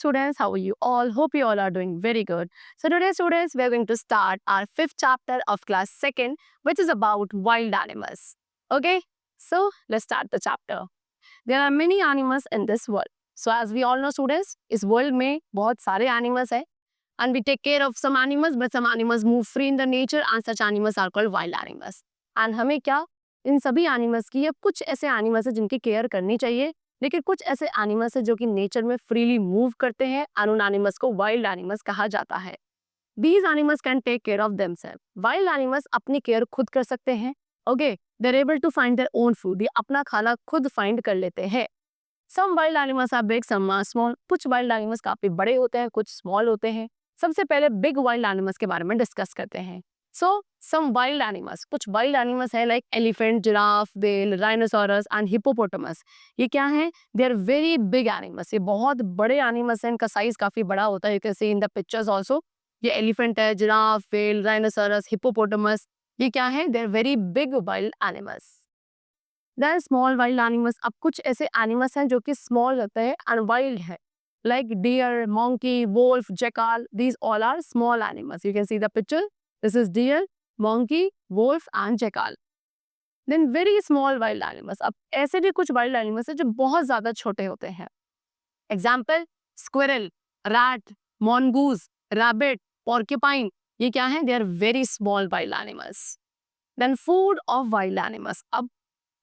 students, how are you all? Hope you all are doing very good. So today students, we are going to start our fifth chapter of class 2nd, which is about wild animals. Okay, so let's start the chapter. There are many animals in this world. So as we all know students, इस world में बहुत सारे animals है and we take care of some animals, but some animals move free in the nature and such animals are called wild animals. And हमें क्या इन सभी animals की, या कुछ ऐसे एनिमल्स हैं जिनकी केयर करनी चाहिए, लेकिन कुछ ऐसे एनिमल्स हैं जो कि नेचर में फ्रीली मूव करते हैं और उन एनिमल्स को वाइल्ड एनिमल्स कहा जाता है. These animals can take care of themselves. Wild animals अपनी केयर खुद कर सकते हैं. Okay, they're able to find their own food. ये अपना खाना खुद फाइंड कर लेते हैं. Some wild animals are big, some are small. कुछ wild animals काफी बड़े होते हैं, कुछ small होते हैं. सबसे पहले big wild animals के बारे में डिस्कस करते हैं. So, some wild animals, कुछ wild animals है like elephant, giraffe, whale, rhinoceros and hippopotamus. ये क्या है? They are very big animals. ये बहुत बड़े animals हैं, इनका साइज काफी बड़ा होता है. You can see in the pictures also. ये elephant है, giraffe, whale, rhinoceros, hippopotamus. ये क्या है? They are very big wild animals. Then small wild animals. अब कुछ ऐसे animals हैं जो कि small रहते हैं and wild है. Like deer, monkey, wolf, jackal. These all are small animals. You can see the picture. This is deer, monkey, wolf and jackal. Then very small wild animals. अब ऐसे भी कुछ wild animals हैं जो बहुत ज़्यादा छोटे होते हैं. Example, squirrel, rat, mongoose, rabbit, porcupine. ये क्या है? They are very small wild animals. Then food of wild animals. अब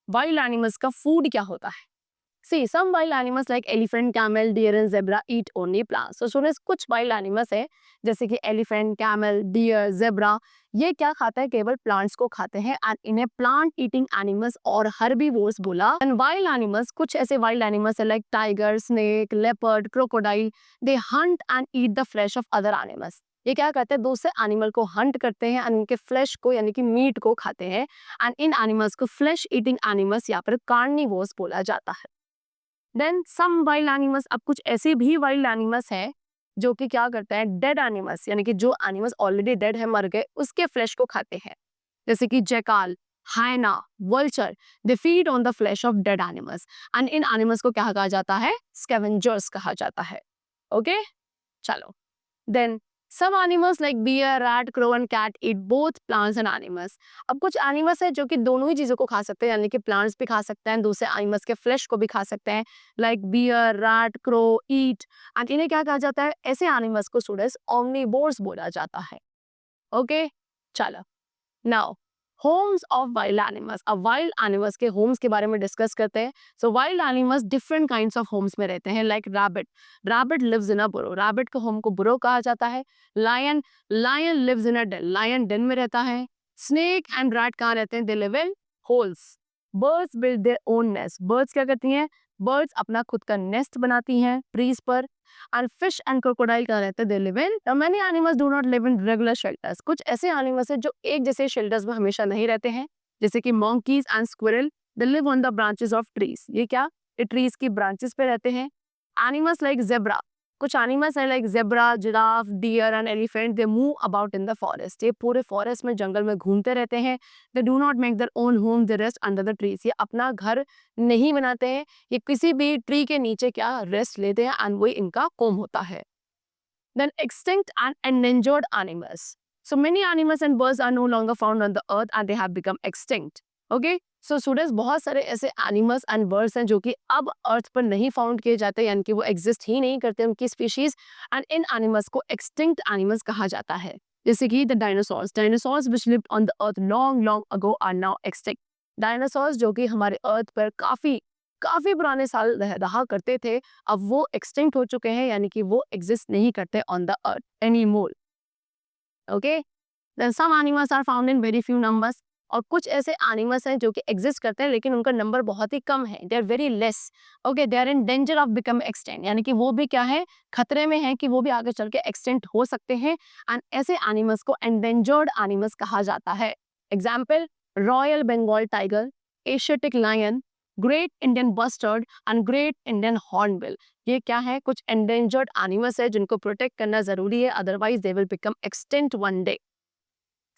wild animals का food क्या होता है? See, some wild animals like elephant, camel, deer and zebra eat only plants. So students, कुछ wild animals है जैसे कि elephant, camel, deer, zebra. ये क्या खाता है? केवल plants को खाते हैं and इन्हें plant eating animals और herbivores बोला. And wild animals, कुछ ऐसे wild animals है like tiger, snake, leopard, crocodile. They hunt and eat the flesh of other animals. ये क्या करते हैं? दूसरे एनिमल को हंट करते हैं और उनके फ्लैश को यानी कि मीट को खाते हैं. एंड इन एनिमल्स को फ्लैश ईटिंग एनिमल्स या फिर कार्निवोर्स बोला जाता है. Then some wild animals. अब कुछ ऐसे भी वाइल्ड एनिमल्स हैं जो कि क्या करते हैं? डेड एनिमल्स यानी कि जो एनिमल्स ऑलरेडी डेड है, मर गए, उसके फ्लैश को खाते हैं. जैसे कि jackal, hyena, vulture. They feed on the flesh of dead animals. And इन एनिमल्स को क्या कहा जाता है? स्कैवेंजर्स कहा जाता है. ओके, चलो. Then some animals like bear, rat, crow and cat eat both plants and animals. अब कुछ एनिमल्स है जो कि दोनों ही चीज़ों को खा सकते हैं, यानी कि प्लांट्स भी खा सकते हैं, दूसरे एनिमल्स के फ्लैश को भी खा सकते हैं. Like bear, rat, crow, eat. And इन्हें क्या कहा जाता है? ऐसे एनिमल्स को स्टूडेंट्स ओमनिवोर्स बोला जाता है. ओके, चलो. Now homes of wild animals. अब वाइल्ड एनिमल्स के होम्स के बारे में डिस्कस करते हैं. So wild animals different kinds of homes में रहते हैं. Like rabbit. Rabbit lives in a burrow. Rabbit के होम को बुरो कहा जाता है. Lion. Lion lives in a den. Lion den में रहता है. स्नेक एंड रैट कहाँ रहते हैं? They live in holes. Birds build their own nest. Birds क्या करती हैं? बर्ड्स अपना खुद का नेस्ट बनाती हैं ट्रीज पर. एंड फिश एंड क्रोकोडाइल कहाँ रहते हैं? They live in. Many animals do not live in regular shelters. कुछ ऐसे एनिमल्स हैं जो एक जैसे शेल्टर्स में हमेशा नहीं रहते हैं, जैसे कि monkeys and squirrel. They live on the branches of trees. ये क्या? ये ट्रीज की ब्रांचेस पे रहते हैं. Animals like zebra. कुछ एनिमल्स हैं like zebra, giraffe, deer and elephant. They move about in the forest. ये पूरे फॉरेस्ट में, जंगल में घूमते रहते हैं. They do not make their own home. They rest under the trees. ये अपना घर नहीं बनाते हैं, ये किसी भी ट्री के नीचे क्या रेस्ट लेते हैं एंड वही इनका होम होता है. Then extinct and endangered animals. So many animals and birds are no longer found on the earth and they have become extinct. Okay? So students, बहुत सारे ऐसे animals and birds हैं जो कि अब अर्थ पर नहीं फाउंड किए जाते, यानी कि वो एग्जिस्ट ही नहीं करते उनकी स्पीशीज. एंड इन एनिमल्स को एक्सटिंक्ट एनिमल्स कहा जाता है. जैसे कि the dinosaurs. Dinosaurs which lived on the earth long long ago are now extinct. Dinosaurs जो कि हमारे अर्थ पर काफी पुराने साल रहा करते थे, अब वो एक्सटिंक्ट हो चुके हैं, यानी कि वो एग्जिस्ट नहीं करते on the earth any more. Okay, then some animals are found in very few numbers. और कुछ ऐसे एनिमल्स हैं जो कि एग्जिस्ट करते हैं लेकिन उनका नंबर बहुत ही कम है. They are very less. Okay, they are in danger of become extinct, यानी कि वो भी क्या है? खतरे में है कि वो भी आगे चल के एक्सटेंट हो सकते हैं. एंड ऐसे एनिमल्स को एंडेंजर्ड एनिमल्स कहा जाता है. Example, royal Bengal tiger, Asiatic lion, great Indian bustard and great Indian hornbill. ये क्या है? कुछ एंडेंजर्ड एनिमल्स है जिनको प्रोटेक्ट करना जरूरी है, otherwise they will become extinct one day.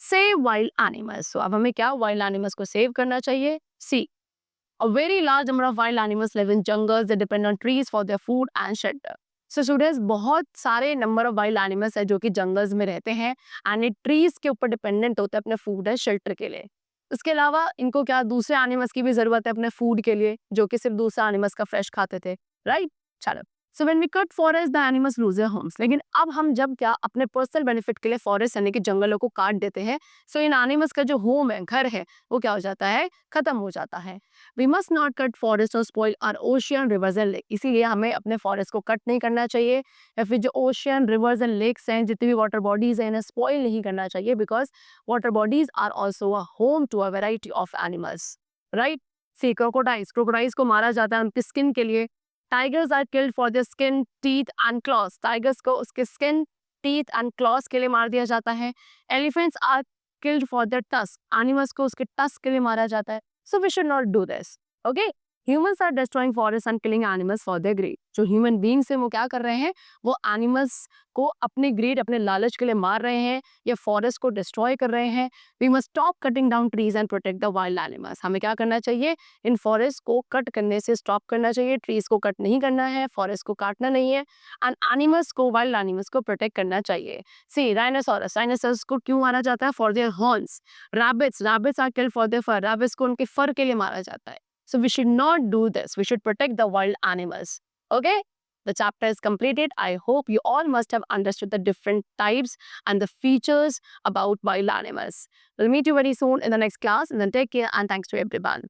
Save wild animals. So अब हमें क्या वाइल्ड एनिमल्स को सेव करना चाहिए. See, a very large number of wild animals live in jungles. They depend on trees for their food and shelter. So students, बहुत सारे number of wild animals है जो कि जंगल्स में रहते हैं एंड ये ट्रीज के ऊपर डिपेंडेंट होते हैं अपने फूड एंड शेल्टर के लिए। इसके अलावा इनको क्या दूसरे एनिमल्स की भी जरूरत है अपने फूड के लिए, जो कि सिर्फ दूसरे एनिमल्स का फ्रेश खाते थे, राइट? चलो, so when we cut forest the animals lose their homes. लेकिन अब हम जब क्या अपने पर्सनल बेनिफिट के लिए फॉरेस्ट यानी कि जंगलों को काट देते हैं, सो इन एनिमल्स का जो होम है, घर है, वो क्या हो जाता है, खत्म हो जाता है। We must not cut forest और spoil our ocean, rivers and lake. इसीलिए हमें अपने फॉरेस्ट को कट नहीं करना चाहिए, या फिर जो ओशियन, रिवर्स एंड लेक्स हैं, जितनी भी वाटर बॉडीज हैं, इन्हें स्पॉइल नहीं करना चाहिए, because water bodies are also a home to a variety of animals, right? See crocodiles, crocodiles को मारा जाता है उनकी स्किन के लिए। Tigers are killed for their skin, teeth and claws. Tigers को उसके स्किन, टीथ एंड क्लॉज के लिए मार दिया जाता है। Elephants are killed for their tusk. Animals को उसके टस्क के लिए मारा जाता है। So we should not do this. Okay? Humans are destroying forests and killing animals for their greed. जो ह्यूमन बींग्स हैं वो क्या कर रहे हैं, वो एनिमल्स को अपने ग्रीड, अपने लालच के लिए मार रहे हैं या फॉरेस्ट को डिस्ट्रॉय कर रहे हैं। We must stop cutting down trees and protect the wild animals. हमें क्या करना चाहिए, इन फॉरेस्ट को कट करने से स्टॉप करना चाहिए। ट्रीज को कट नहीं करना है, फॉरेस्ट को काटना नहीं है, एंड एनिमल्स को, वाइल्ड एनिमल्स को प्रोटेक्ट करना चाहिए। सी राइनोसोरस, राइनोसोरस को क्यों मारा जाता है, for their horns. Rabbits are killed for their fur. Rabbits को उनके फर के लिए मारा जाता है। So we should not do this. We should protect the wild animals. Okay? The chapter is completed. I hope you all must have understood the different types and the features about wild animals. We'll meet you very soon in the next class, and then take care and thanks to everyone.